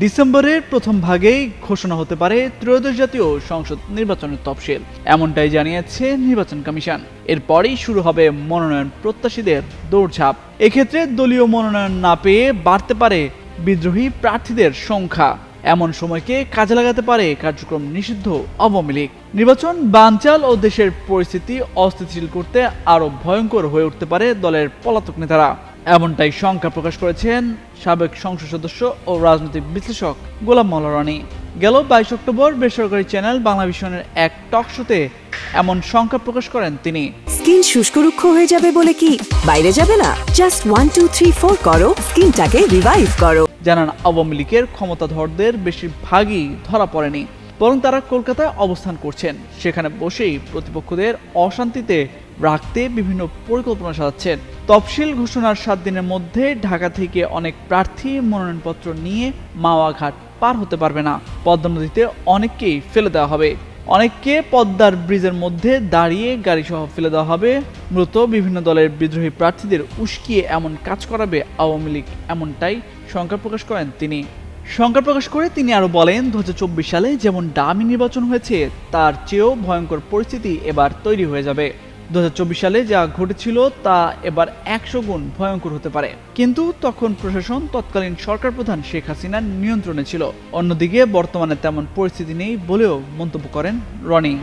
ডিসেম্বরের প্রথম ভাগেই ঘোষণা হতে পারে ত্রয়োদশ জাতীয় সংসদ নির্বাচনের তফসিল, এমনটাই জানিয়েছে নির্বাচন কমিশন। এরপরই শুরু হবে মনোনয়ন প্রত্যাশীদের দৌড়ঝাঁপ। এক্ষেত্রে দলীয় মনোনয়ন না পেয়ে বাড়তে পারে বিদ্রোহী প্রার্থীদের সংখ্যা। এমন সময়কে কাজে লাগাতে পারে কার্যক্রম নিষিদ্ধ আওয়ামী লীগ। নির্বাচন বানচাল ও দেশের পরিস্থিতি অস্থিতিশীল করতে আরো ভয়ঙ্কর হয়ে উঠতে পারে দলের পলাতক নেতারা, এমনটাই শঙ্কা প্রকাশ করেছেন সাবেক সংসদ সদস্য ও রাজনৈতিক বিশ্লেষক গোলাম মাওলা রনি। গেল 22 অক্টোবর বেসরকারি চ্যানেল বাংলাভিশনের এক টক শোতে এমন শঙ্কা প্রকাশ করেন তিনি। স্কিন শুষ্ক রুক্ষ হয়ে যাবে বলে কি বাইরে যাবে না? জাস্ট 1 2 3 4 করো, স্কিনটাকে রিভাইভ করো। জানান আওয়ামী লীগের ক্ষমতাধরদের বেশিরভাগই ধরা পড়েনি, বরং তারা কলকাতায় অবস্থান করছেন। সেখানে বসেই প্রতিপক্ষদের অশান্তিতে রাখতে বিভিন্ন পরিকল্পনা সাজাচ্ছেন। তফসিল ঘোষণার 7 দিনের মধ্যে ঢাকা থেকে অনেক প্রার্থী মনোনয়নপত্র নিয়ে মাওয়া ঘাট পার হতে পারবে না। পদ্মা নদীতে অনেককেই ফেলে দেওয়া হবে, অনেককে পদ্মার ব্রিজের মধ্যে দাঁড়িয়ে গাড়িসহ ফেলে দেওয়া হবে। মূলত বিভিন্ন দলের বিদ্রোহী প্রার্থীদের উস্কিয়ে এমন কাজ করাবে আওয়ামী লীগ, এমনটাই শঙ্কা প্রকাশ করেন তিনি। শঙ্কা প্রকাশ করে তিনি আরো বলেন, 2024 সালে যেমন ডামি নির্বাচন হয়েছে তার চেয়েও ভয়ঙ্কর পরিস্থিতি এবার তৈরি হয়ে যাবে। 2024 সালে যা ঘটেছিল তা এবার 100 গুণ ভয়ঙ্কর হতে পারে, কিন্তু তখন প্রশাসন তৎকালীন সরকার প্রধান শেখ হাসিনার নিয়ন্ত্রণে ছিল। অন্যদিকে বর্তমানে তেমন পরিস্থিতি নেই বলেও মন্তব্য করেন রনি।